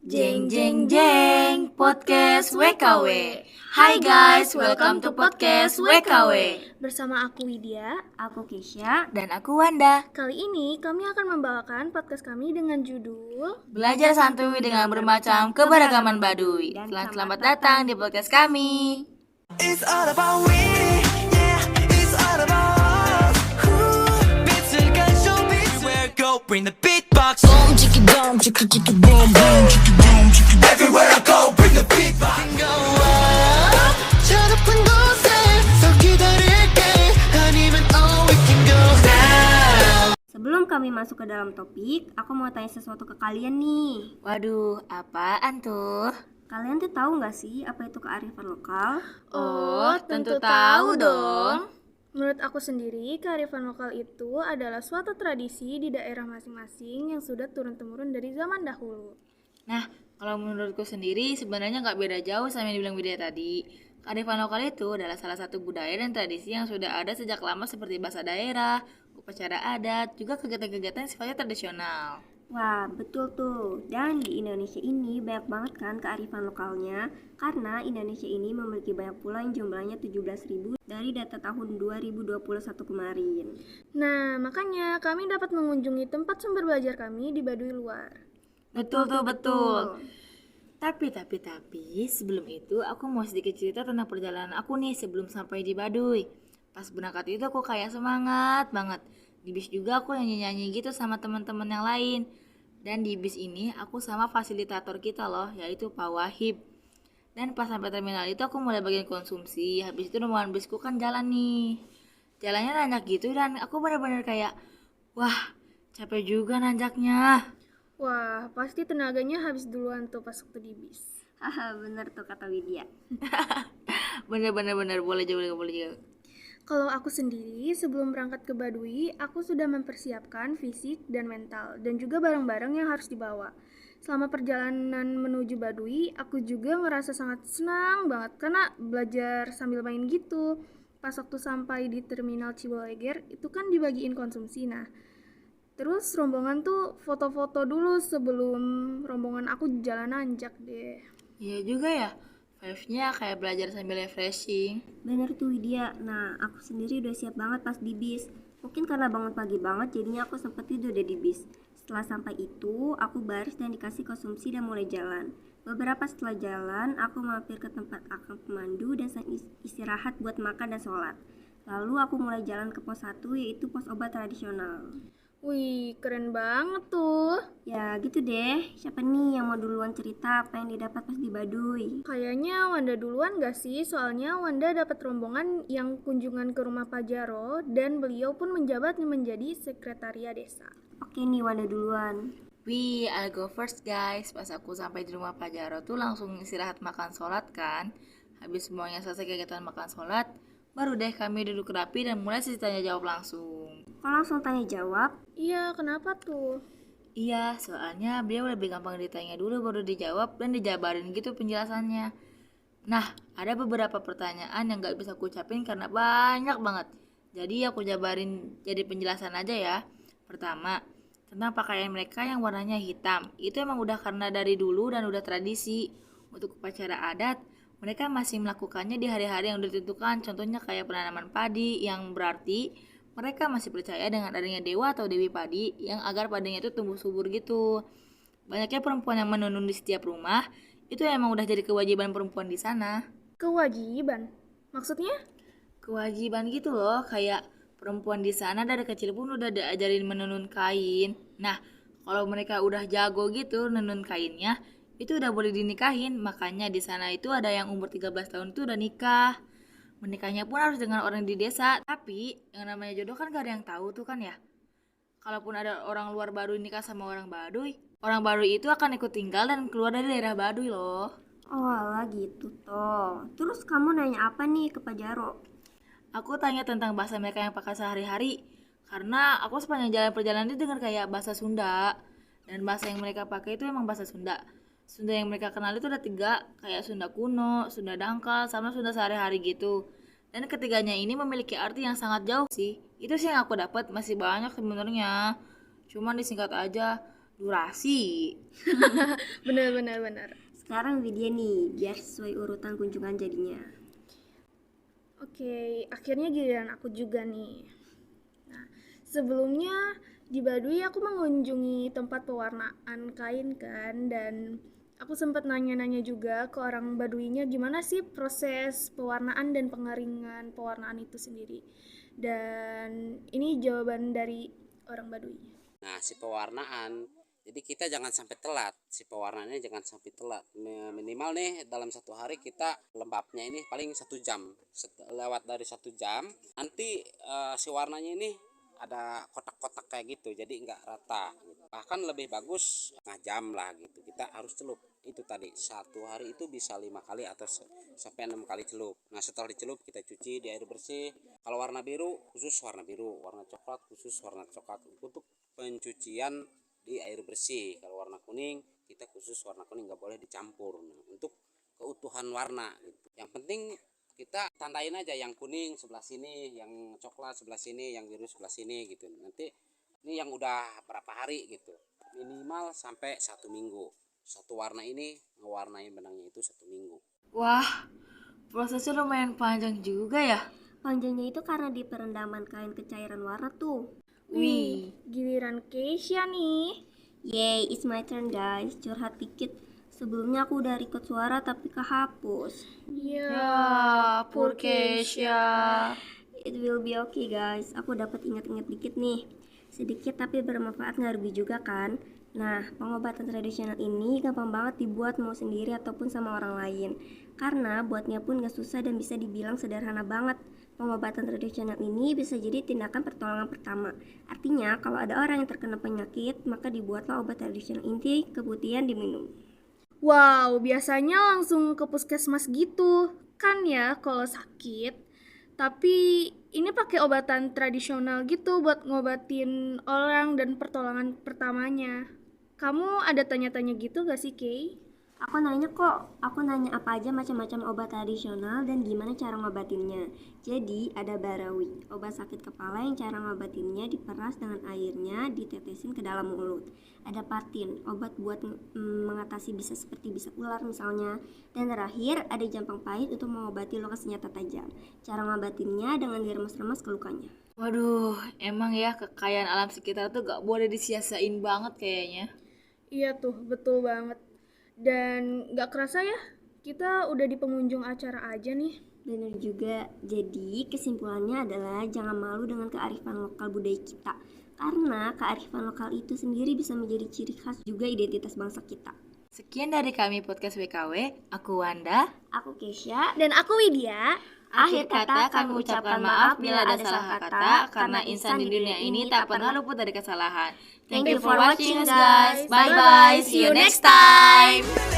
Jeng jeng jeng, podcast WKW. Hai guys, welcome to podcast WKW. Bersama aku Widya, Aku Kisha dan aku Wanda. kali ini kami akan membawakan podcast kami dengan judul Belajar santuy dengan bermacam keberagaman Baduy. Selamat datang di podcast kami. It's all about we, yeah. It's all about us. 빛을 가져 Everywhere I go, bring the beatbox. Boom, chicka boom, chicka chicka boom, boom, chicka boom, chicka. Everywhere I go, bring the beatbox. Go up, 저 높은 곳에 서 기다릴게. 아니면 oh we can go down. Sebelum kami masuk ke dalam topik, aku mau tanya sesuatu ke kalian nih. Waduh, apaan tuh? Kalian tuh tahu nggak sih apa itu kearifan lokal? Oh, tentu tahu dong. Menurut aku sendiri, kearifan lokal itu adalah suatu tradisi di daerah masing-masing yang sudah turun-temurun dari zaman dahulu. Nah, kalau menurutku sendiri sebenarnya nggak beda jauh sama yang dibilang Widya tadi. Kearifan lokal itu adalah salah satu budaya dan tradisi yang sudah ada sejak lama seperti bahasa daerah, upacara adat, juga kegiatan-kegiatan yang sifatnya tradisional. Wah, betul tuh. Dan di Indonesia ini banyak banget kan kearifan lokalnya, karena Indonesia ini memiliki banyak pulau yang jumlahnya 17.000 dari data tahun 2021 kemarin. Nah, makanya kami dapat mengunjungi tempat sumber belajar kami di Baduy luar. Betul tuh, betul. Tapi sebelum itu aku mau sedikit cerita tentang perjalanan aku nih sebelum sampai di Baduy. Pas berangkat itu aku kayak semangat banget. Di bis juga aku nyanyi-nyanyi gitu sama teman-teman yang lain. Dan di bis ini aku sama fasilitator kita loh, yaitu Pak Wahib. Dan pas sampai terminal itu aku mulai bagian konsumsi. Habis itu rombongan bisku kan jalan nih. Jalannya nanjak gitu dan aku benar-benar kayak, wah capek juga nanjaknya. Wah, pasti tenaganya habis duluan tuh pas waktu di bis. Haha, bener tuh kata Widya. Bener boleh juga. Kalau aku sendiri, sebelum berangkat ke Baduy, aku sudah mempersiapkan fisik dan mental, dan juga barang-barang yang harus dibawa. Selama perjalanan menuju Baduy, aku juga ngerasa sangat senang banget, karena belajar sambil main gitu. Pas waktu sampai di terminal Ciboleger, itu kan dibagiin konsumsi, nah. Terus rombongan tuh foto-foto dulu sebelum rombongan aku jalan nanjak deh. Iya juga ya, vibes-nya kayak belajar sambil refreshing. Bener tuh Widya. Nah, aku sendiri udah siap banget pas di bis. Mungkin karena bangun pagi banget, jadinya aku sempat tidur deh di bis. Setelah sampai itu, aku baris dan dikasih konsumsi dan mulai jalan. Beberapa setelah jalan, aku mampir ke tempat akang pemandu dan istirahat buat makan dan sholat. Lalu aku mulai jalan ke pos 1, yaitu pos obat tradisional. Wih, keren banget tuh. Ya gitu deh, siapa nih yang mau duluan cerita apa yang didapat pas di Baduy? Kayaknya Wanda duluan gak sih? Soalnya Wanda dapat rombongan yang kunjungan ke rumah Pak Jaro dan beliau pun menjabat menjadi sekretaria desa. Oke nih, Wanda duluan. Wih, I'll go first guys. Pas aku sampai di rumah Pak Jaro tuh langsung istirahat makan sholat kan. Habis semuanya selesai kegiatan makan sholat, baru deh kami duduk rapi dan mulai sesi tanya jawab langsung. Kok langsung tanya jawab? Iya, kenapa tuh? Iya, soalnya beliau lebih gampang ditanya dulu baru dijawab dan dijabarin gitu penjelasannya. Nah, ada beberapa pertanyaan yang gak bisa aku ucapin karena banyak banget. Jadi aku jabarin jadi penjelasan aja ya. Pertama, tentang pakaian mereka yang warnanya hitam. Itu emang udah karena dari dulu dan udah tradisi. Untuk upacara adat, mereka masih melakukannya di hari-hari yang udah ditentukan. Contohnya kayak penanaman padi yang berarti mereka masih percaya dengan adanya dewa atau dewi padi yang agar padinya itu tumbuh subur gitu. Banyaknya perempuan yang menenun di setiap rumah, itu emang udah jadi kewajiban perempuan di sana. Kewajiban? Maksudnya? Kewajiban gitu loh, kayak perempuan di sana dari kecil pun udah diajarin menenun kain. Nah, kalau mereka udah jago gitu nenun kainnya, itu udah boleh dinikahin. Makanya di sana itu ada yang umur 13 tahun itu udah nikah. Menikahnya pun harus dengan orang di desa. Tapi yang namanya jodoh kan gak ada yang tahu tuh kan ya. Kalaupun ada orang luar Baduy nikah sama orang Baduy itu akan ikut tinggal dan keluar dari daerah Baduy loh. Oh alah gitu toh. Terus kamu nanya apa nih ke Pak Jaro? Aku tanya tentang bahasa mereka yang pakai sehari-hari. Karena aku sepanjang jalan perjalanan itu dengar kayak bahasa Sunda. Dan bahasa yang mereka pakai itu emang bahasa Sunda. Sunda yang mereka kenal itu ada 3, kayak Sunda kuno, Sunda dangkal, sama Sunda sehari-hari gitu. Dan ketiganya ini memiliki arti yang sangat jauh sih. Itu sih yang aku dapat, masih banyak sebenarnya. Cuman disingkat aja. Durasi. Benar. Sekarang video nih, biar sesuai urutan kunjungan jadinya. Oke, akhirnya giliran aku juga nih. Nah, sebelumnya di Baduy aku mengunjungi tempat pewarnaan kain kan, dan aku sempat nanya-nanya juga ke orang Baduynya gimana sih proses pewarnaan dan pengeringan pewarnaan itu sendiri. Dan ini jawaban dari orang Baduy. Nah, si pewarnaan, jadi kita jangan sampai telat. Si pewarnaannya jangan sampai telat. Minimal nih dalam satu hari kita lembabnya ini paling 1 jam. Lewat dari 1 jam, nanti si warnanya ini ada kotak-kotak kayak gitu, jadi nggak rata. Bahkan lebih bagus setengah jam lah gitu. Kita harus celup. Itu tadi satu hari itu bisa 5 kali atau sampai 6 kali celup. Nah, setelah dicelup kita cuci di air bersih. Kalau warna biru khusus warna biru, warna coklat khusus warna coklat untuk pencucian di air bersih. Kalau warna kuning kita khusus warna kuning, nggak boleh dicampur. Nah, untuk keutuhan warna gitu. Yang penting kita tandain aja yang kuning sebelah sini, yang coklat sebelah sini, yang biru sebelah sini gitu. Nanti ini yang udah berapa hari gitu, minimal sampai 1 minggu. Satu warna ini ngewarnain benangnya itu 1 minggu. Wah, prosesnya lumayan panjang juga ya. Panjangnya itu karena di perendaman kain ke cairan warna tuh. Wih, Giliran Keisha nih. Yay, it's my turn guys. Curhat dikit. Sebelumnya aku udah record suara tapi kehapus. ya, poor Keisha. It will be okay guys. Aku dapat ingat-ingat dikit nih. Sedikit tapi bermanfaat, nggak rugi juga kan? Nah, pengobatan tradisional ini gampang banget dibuat mau sendiri ataupun sama orang lain. Karena buatnya pun gak susah dan bisa dibilang sederhana banget. Pengobatan tradisional ini bisa jadi tindakan pertolongan pertama. Artinya, kalau ada orang yang terkena penyakit, maka dibuatlah obat tradisional ini kemudian diminum. Wow, biasanya langsung ke puskesmas gitu kan ya kalau sakit. Tapi ini pakai obatan tradisional gitu buat ngobatin orang dan pertolongan pertamanya. Kamu ada tanya-tanya gitu gak sih, Kay? Aku nanya kok, aku nanya apa aja macam-macam obat tradisional dan gimana cara ngobatinnya. Jadi ada barawi, obat sakit kepala yang cara ngobatinnya diperas dengan airnya, ditetesin ke dalam mulut. Ada patin, obat buat mengatasi bisa seperti bisa ular misalnya. Dan terakhir ada jampang pahit untuk mengobati luka senjata tajam. Cara ngobatinnya dengan diremes-remes ke lukanya. Waduh, emang ya kekayaan alam sekitar tuh gak boleh disia-siain banget kayaknya. Iya tuh, betul banget. Dan gak kerasa ya, kita udah di pengunjung acara aja nih. Benar juga, jadi kesimpulannya adalah jangan malu dengan kearifan lokal budaya kita. Karena kearifan lokal itu sendiri bisa menjadi ciri khas juga identitas bangsa kita. Sekian dari kami podcast WKW, aku Wanda. Aku Keisha. Dan aku Widya. Akhir kata kami ucapkan maaf bila ada salah kata, karena insan di dunia ini tak pernah luput dari kesalahan. Thank you for watching guys. Bye bye. See you next time.